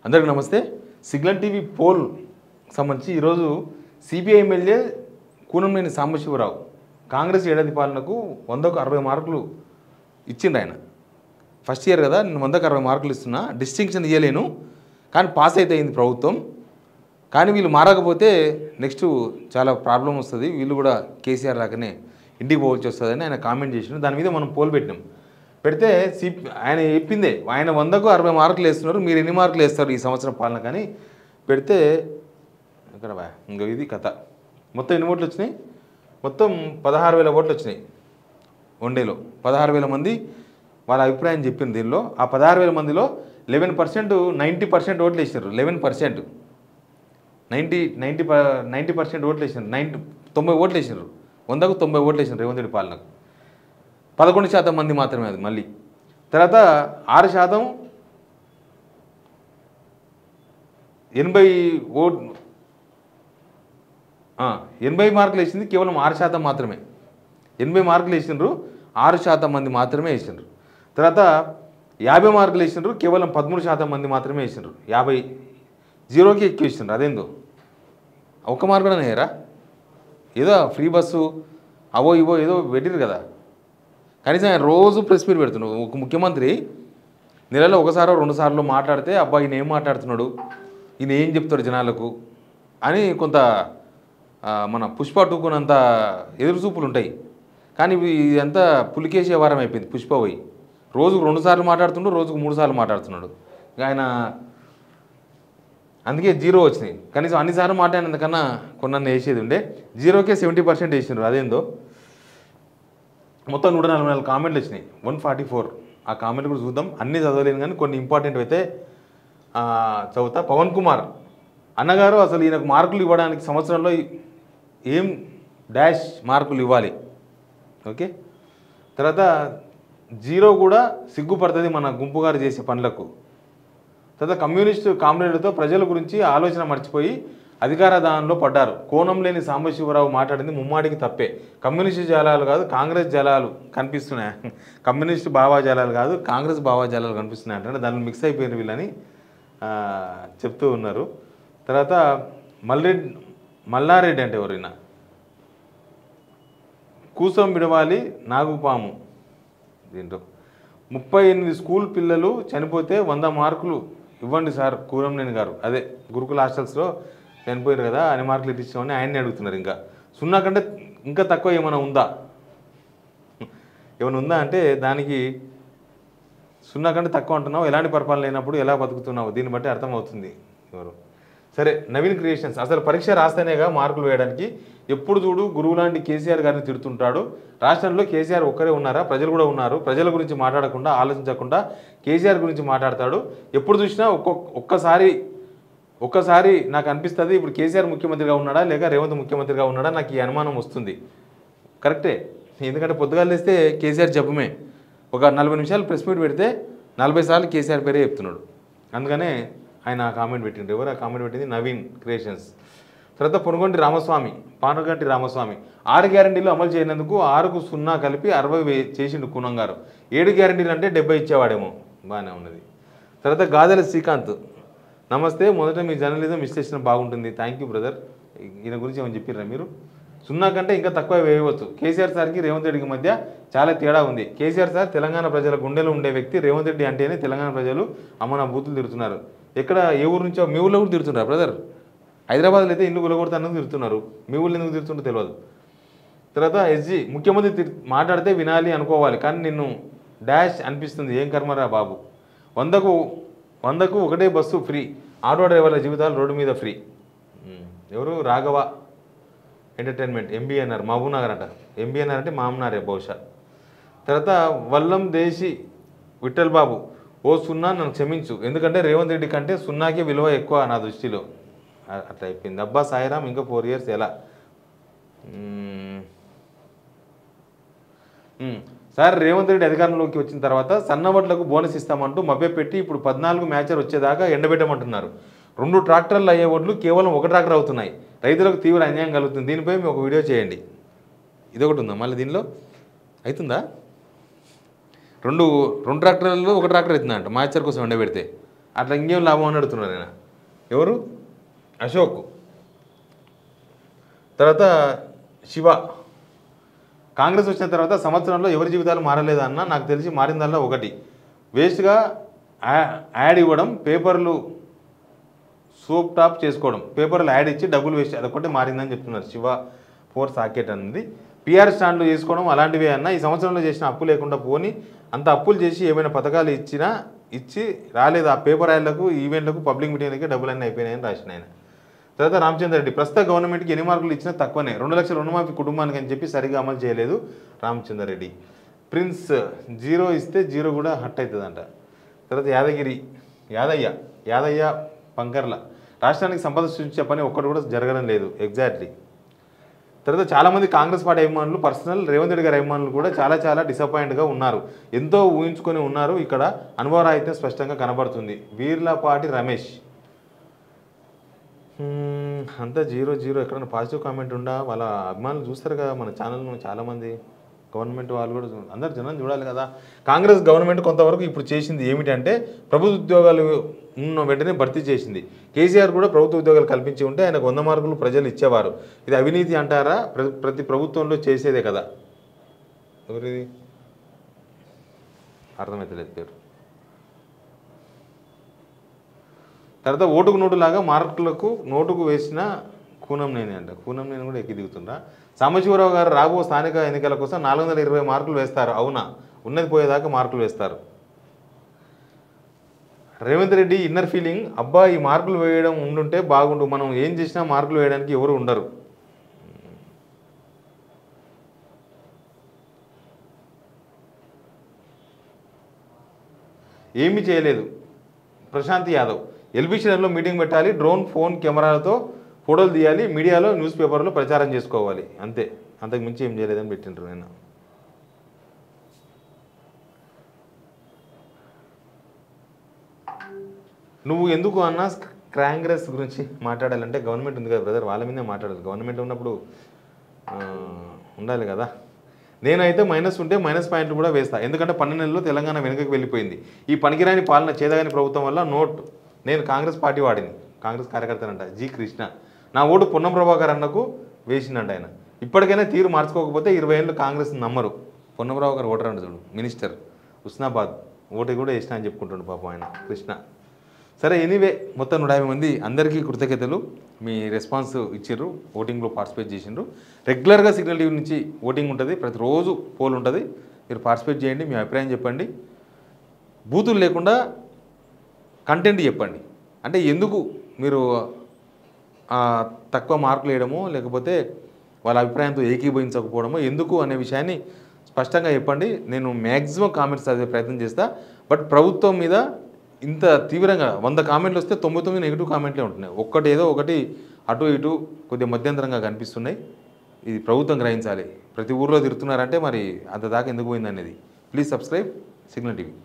అందరికీ నమస్తే. Signal TV pole సంబంధించి ఈరోజు సిపిఐ ఎమ్మెల్యే కూనంనేని సాంబశివరావు కాంగ్రెస్ ఏడాది పాలనకు 100కు 60 మార్కులు ఇచ్చిండు. ఆయన ఫస్ట్ ఇయర్ కదా, నేను 100కు 60 మార్కులు ఇస్తున్నా, డిస్టింక్షన్ ఇవ్వలేను కానీ పాస్ అయితే అయింది ప్రభుత్వం, కానీ వీళ్ళు మారకపోతే నెక్స్ట్ చాలా ప్రాబ్లం వస్తుంది, వీళ్ళు కూడా కేసీఆర్ లాగానే ఇంటికి పోవచ్చు వస్తుందని ఆయన కామెంట్ చేసినారు. దాని మీద మనం పోల్ పెట్టినాం. పెడితే ఆయన చెప్పిందే, ఆయన 100కు 60 మార్కులు వేస్తున్నారు, మీరు ఎన్ని మార్కులు వేస్తారు ఈ సంవత్సరం పాలన కానీ పెడితే ఇక్కడ ఇంకా ఇది కథ. మొత్తం ఎన్ని ఓట్లు వచ్చినాయి? మొత్తం 16,000 ఓట్లు వచ్చినాయి. వన్డేలో 16,000 మంది వాళ్ళ అభిప్రాయం చెప్పింది. దీనిలో ఆ 16,000 మందిలో 11% 90% ఓట్లు వేసినారు. 11% 90% ఓట్లు వేసినారు. 90 ఓట్లు వేసినారు. 100కు 90 ఓట్లు వేసినారు రేవంత్ రెడ్డి పాలనకు. 11% మంది మాత్రమే అది. మళ్ళీ తర్వాత 6% 80 మార్కులు వేసింది కేవలం 6% మాత్రమే. 80 మార్కులు వేసినారు, 6% మంది మాత్రమే వేసినారు. తర్వాత 50 మార్కులు వేసినారు, కేవలం 13% మంది మాత్రమే వేసినారు. 50 జీరోకి ఎక్కువ వేసినారు. అదేందో ఒక్క మార్కు కూడా వేయరా? ఏదో ఫ్రీ బస్సు అవో ఇవో ఏదో పెట్టిరు కదా. కనీసం ఆయన రోజు ప్రెస్ మీట్ పెడుతున్నాడు. ఒక ముఖ్యమంత్రి నెలలో ఒకసారో 2 సార్లు మాట్లాడితే అబ్బా ఈయన ఏం మాట్లాడుతున్నాడు, ఈయన ఏం చెప్తాడు జనాలకు అని కొంత మన పుష్ప టూకునంత ఎదురుచూపులు ఉంటాయి. కానీ ఇదంతా పులికేసే వారం అయిపోయింది. పుష్ప పోయి రోజుకు 2 సార్లు మాట్లాడుతుండు, రోజుకు 3 సార్లు మాట్లాడుతున్నాడు. ఆయన అందుకే జీరో వచ్చినాయి. కనీసం అన్నిసార్లు మాట్లాడినందుకన్నా కొన్న వేసేది ఉండే. జీరోకే 70% వేసినారు. అదేందో మొత్తం 144 కామెంట్లు వచ్చినాయి. 144 ఆ కామెంట్లు కూడా చూద్దాం. అన్నీ చదవలేను కానీ కొన్ని ఇంపార్టెంట్ అయితే చదువుతా. పవన్ కుమార్ అన్నగారు, అసలు ఈయనకు మార్కులు ఇవ్వడానికి సంవత్సరంలో ఏం డాష్ మార్కులు ఇవ్వాలి. ఓకే, తర్వాత జీరో కూడా సిగ్గుపడుతుంది మన గుంపు గారు చేసే పనులకు. తర్వాత కమ్యూనిస్టు కామ్రేడ్లతో ప్రజల గురించి ఆలోచన మర్చిపోయి అధికార దానంలో పడ్డారు. కోణం లేని సాంబశివరావు మాట్లాడింది ముమ్మాడికి తప్పే. కమ్యూనిస్టు జాలాలు కాదు కాంగ్రెస్ జలాలు కనిపిస్తున్నాయి. కమ్యూనిస్టు భావాజాలాలు కాదు కాంగ్రెస్ భావాజాలాలు కనిపిస్తున్నాయి అంటే దానిలో మిక్స్ అయిపోయిన వీళ్ళని చెప్తూ ఉన్నారు. తర్వాత మల్లారెడ్డి అంటే ఎవరైనా కూసం విడవాలి నాగుపాము. దీంట్లో 38 స్కూల్ పిల్లలు చనిపోతే 100 మార్కులు ఇవ్వండి సార్ కూరంనేని గారు. అదే గురుకుల హాస్టల్స్లో చనిపోయారు కదా, అన్ని మార్కులు ఇచ్చినామని ఆయన్ని అడుగుతున్నారు. ఇంకా 0 కంటే ఇంకా తక్కువ ఏమైనా ఉందా? ఏమైనా ఉందా అంటే దానికి 0 కంటే తక్కువ అంటున్నావు, ఎలాంటి పరిపాలన లేనప్పుడు ఎలా బతుకుతున్నావు, దీన్ని బట్టి అర్థమవుతుంది ఎవరు. సరే, నవీన్ క్రియేషన్స్ అసలు పరీక్ష రాస్తేనేగా మార్కులు వేయడానికి. ఎప్పుడు చూడు గురువు లాంటి కేసీఆర్ గారిని తిడుతుంటాడు. రాష్ట్రంలో కేసీఆర్ ఒక్కరే ఉన్నారా? ప్రజలు కూడా ఉన్నారు. ప్రజల గురించి మాట్లాడకుండా ఆలోచించకుండా కేసీఆర్ గురించి మాట్లాడతాడు. ఎప్పుడు చూసినా ఒక్కసారి నాకు అనిపిస్తుంది ఇప్పుడు కేసీఆర్ ముఖ్యమంత్రిగా ఉన్నాడా లేక రేవంత్ ముఖ్యమంత్రిగా ఉన్నాడా, నాకు ఈ అనుమానం వస్తుంది. కరెక్టే, ఎందుకంటే పొద్దుగాలు లేస్తే కేసీఆర్ జపమే. ఒక 40 నిమిషాలు ప్రెస్ మీట్ పెడితే 40 సార్లు కేసీఆర్ పేరే చెప్తున్నాడు. అందుకనే ఆయన కామెంట్ పెట్టిండు. ఎవరు ఆ కామెంట్ పెట్టింది? నవీన్ క్రియేషన్స్. తర్వాత పానుగంటి రామస్వామి 6 గ్యారంటీలు అమలు చేయనందుకు 6కు 0 కలిపి 60 చేసిండు కూనం గారు. 7 గ్యారంటీలు అంటే 70 ఇచ్చేవాడేమో. బాగానే ఉన్నది. తర్వాత గాదెల శ్రీకాంత్ నమస్తే, మొదట మీ జర్నలిజం విశ్లేషణ బాగుంటుంది, థ్యాంక్ యూ బ్రదర్. ఈయన గురించి ఏమని చెప్పారా మీరు? 0 కంటే ఇంకా తక్కువ వేయవచ్చు. కేసీఆర్ సార్కి రేవంత్ రెడ్డికి మధ్య చాలా తేడా ఉంది. కేసీఆర్ సార్ తెలంగాణ ప్రజల గుండెలో ఉండే వ్యక్తి. రేవంత్ రెడ్డి అంటేనే తెలంగాణ ప్రజలు అమ్మ నా బూతులు తిడుతున్నారు. ఎక్కడ ఏ ఊరు నుంచో మీ ఊళ్ళో కూడా తిడుతున్నారు బ్రదర్. హైదరాబాద్లో అయితే ఇల్లు గులగొడతానని తిడుతున్నారు, మీ ఊళ్ళో ఎందుకు తిడుతుంటో తెలియదు. తర్వాత ఎస్జీ ముఖ్యమంత్రి మాట్లాడితే వినాలి అనుకోవాలి కానీ నిన్ను డాష్ అనిపిస్తుంది, ఏం కర్మరా బాబు. 100కు ఒకటే బస్సు ఫ్రీ, ఆటో డ్రైవర్ల జీవితాలు రోడ్డు మీద ఫ్రీ. ఎవరు? రాఘవ ఎంటర్టైన్మెంట్ ఎంబీఎన్ఆర్ మహబూబ్నగర్ అంట. ఎంబీఎన్ఆర్ అంటే మామనారే బహుశా. తర్వాత వల్లం దేశీ విఠల్ బాబు, ఓ 0 నన్ను క్షమించు, ఎందుకంటే రేవంత్ రెడ్డి కంటే 0కే విలువ ఎక్కువ నా దృష్టిలో. అట్లా అయిపోయింది. అబ్బా సాయిరామ్ ఇంకా 4 ఇయర్స్ ఎలా? సార్ రేవంత్ రెడ్డి అధికారంలోకి వచ్చిన తర్వాత సన్నవడ్లకు బోనస్ ఇస్తామంటూ మభ్యపెట్టి ఇప్పుడు 14 మ్యాచర్ వచ్చేదాకా ఎండబెట్టమంటున్నారు. 2 ట్రాక్టర్లు అయ్యే ఒడ్లు కేవలం 1 ట్రాక్టర్ అవుతున్నాయి. రైతులకు తీవ్ర అన్యాయం కలుగుతుంది. దీనిపై మీరు ఒక వీడియో చేయండి. ఇదొకటి ఉందా మళ్ళీ దీనిలో? అవుతుందా? 2 ట్రాక్టర్లు 1 ట్రాక్టర్ అవుతుందంట మ్యాచర్ కోసం ఎండబెడితే. అట్లా ఇంకేం లాభం అని అడుగుతున్నారు ఆయన. ఎవరు? అశోక్. తర్వాత శివ. కాంగ్రెస్ వచ్చిన తర్వాత సంవత్సరంలో ఎవరి జీవితాలు మారలేదన్నా నాకు తెలిసి మారిందల్లా ఒకటి, వేస్ట్గా యాడ్ ఇవ్వడం, పేపర్లు సోప్ టాప్ చేసుకోవడం, పేపర్లు యాడ్ ఇచ్చి డబ్బులు వేస్ట్, అదొకటి మారిందని చెప్తున్నారు శివ 4 సాకెట్ అనేది. పిఆర్ స్టాండ్లు చేసుకోవడం అలాంటివే అన్న. ఈ సంవత్సరంలో చేసిన అప్పు లేకుండా పోని, అంత అప్పులు చేసి ఏమైనా పథకాలు ఇచ్చి రాలేదు. ఆ పేపర్ యాడ్లకు, ఈవెంట్లకు, పబ్లిక్ మీటింగ్లకి డబ్బులన్నీ అయిపోయినాయని రాసిన ఆయన. తర్వాత రామచంద్ర రెడ్డి. ప్రస్తుత గవర్నమెంట్కి ఎన్ని మార్కులు ఇచ్చినా తక్కువనే, 2 లక్షల రుణమాఫీ కుటుంబానికి అని చెప్పి సరిగా అమలు చేయలేదు రామచంద్ర రెడ్డి. ప్రిన్స్ 0 ఇస్తే 0 కూడా హట్ అవుతుందంట. తర్వాత యాదయ్య పంకర్ల. రాష్ట్రానికి సంపద సృష్టించే పని ఒక్కటి కూడా జరగడం లేదు. ఎగ్జాక్ట్లీ. తర్వాత చాలామంది కాంగ్రెస్ పార్టీ అభిమానులు, పర్సనల్ రేవంత్ రెడ్డి గారి అభిమానులు కూడా చాలా డిసప్పాయింట్గా ఉన్నారు. ఎంతో ఊహించుకొని ఉన్నారు. ఇక్కడ అనుభవరాహిత్యం స్పష్టంగా కనబడుతుంది. వీర్లపాటి రమేష్. అంతా 0 ఎక్కడైనా పాజిటివ్ కామెంట్ ఉండా? వాళ్ళ అభిమానులు చూస్తారు కదా మన ఛానల్ను చాలామంది. గవర్నమెంట్ వాళ్ళు కూడా అందరు జనం చూడాలి కదా. కాంగ్రెస్ గవర్నమెంట్ కొంతవరకు ఇప్పుడు చేసింది ఏమిటంటే ప్రభుత్వ ఉద్యోగాలు ఉన్న వెంటనే భర్తీ చేసింది. కేసీఆర్ కూడా ప్రభుత్వ ఉద్యోగాలు కల్పించి ఉంటే ఆయనకు 100 మార్కులు ప్రజలు ఇచ్చేవారు. ఇది అవినీతి అంటారా? ప్రతి ప్రభుత్వంలో చేసేదే కదా. ఎవరిది అర్థమవుతలేదు పేరు. తర్వాత ఓటుకు నోటు లాగా మార్కులకు నోటుకు వేసిన కూనంనేని అంట. కూనంనేని కూడా ఎక్కి దిగుతుండ్రా. సాంబశివరావు గారు రాబో స్థానిక ఎన్నికల కోసం 420 మార్కులు వేస్తారు. అవునా? ఉన్నది పోయేదాకా మార్కులు వేస్తారు. రేవంత్ రెడ్డి ఇన్నర్ ఫీలింగ్, అబ్బా ఈ మార్కులు వేయడం ఉండుంటే బాగుండు, మనం ఏం చేసినా మార్కులు వేయడానికి ఎవరు ఉండరు. ఏమీ చేయలేదు. ప్రశాంత్ యాదవ్. ఎల్బిషన్లో మీటింగ్ పెట్టాలి, డ్రోన్ ఫోన్ కెమెరాలతో ఫోటోలు తీయాలి, మీడియాలో న్యూస్ పేపర్లో ప్రచారం చేసుకోవాలి, అంతే, అంతకు మించి ఏం చేయలేదని పెట్టిండ్రు. నేను నువ్వు ఎందుకు అన్నా కాంగ్రెస్ గురించి మాట్లాడాలంటే గవర్నమెంట్ ఉంది కదా బ్రదర్, వాళ్ళ మీదే మాట్లాడాలి. గవర్నమెంట్ ఉన్నప్పుడు ఉండాలి కదా. నేనైతే మైనస్ ఉంటే మైనస్ పాయింట్లు కూడా వేస్తాను. ఎందుకంటే 12 నెలల్లో తెలంగాణ వెనుకకు వెళ్ళిపోయింది. ఈ పనికిరాని పాలన, చేదగాని ప్రభుత్వం వల్ల నేను కాంగ్రెస్ పార్టీ వాడిని, కాంగ్రెస్ కార్యకర్తనంట జి కృష్ణ. నా ఓటు పొన్నం ప్రభాకర్ అన్నకు వేసిందంట ఆయన. ఇప్పటికైనా తీరు మార్చుకోకపోతే 20 ఏళ్ళు కాంగ్రెస్ నమ్మరు. పొన్నం ప్రభాకర్ ఓటర్ అంట చూడు, మినిస్టర్ హుస్నాబాద్, ఓటు కూడా వేసినా అని చెప్పుకుంటుండు పాపం ఆయన కృష్ణ. సరే, ఎనీవే మొత్తం 150 మంది అందరికీ కృతజ్ఞతలు. మీ రెస్పాన్స్ ఇచ్చిర్రు, ఓటింగ్లో పార్టిసిపేట్ చేసిండ్రు. రెగ్యులర్గా సిగ్నల్ టీవీ నుంచి ఓటింగ్ ఉంటుంది, ప్రతిరోజు పోల్ ఉంటుంది. మీరు పార్టిసిపేట్ చేయండి, మీ అభిప్రాయం చెప్పండి. బూతులు లేకుండా కంటెంట్ చెప్పండి. అంటే ఎందుకు మీరు తక్కువ మార్కులు వేయడమో లేకపోతే వాళ్ళ అభిప్రాయంతో ఏకీభవించకపోవడమో ఎందుకు అనే విషయాన్ని స్పష్టంగా చెప్పండి. నేను మ్యాక్సిమం కామెంట్స్ చదివే ప్రయత్నం చేస్తా. బట్ ప్రభుత్వం మీద ఇంత తీవ్రంగా 100 కామెంట్లు వస్తే 99 నెగిటివ్ కామెంట్లే ఉంటున్నాయి. ఏదో ఒకటి అటు ఇటు కొద్దిగా మధ్యంతరంగా కనిపిస్తున్నాయి. ఇది ప్రభుత్వం గ్రహించాలి. ప్రతి ఊర్లో తిరుగుతున్నారంటే మరి అంత దాకా ఎందుకు పోయిందనేది. Please subscribe signal TV.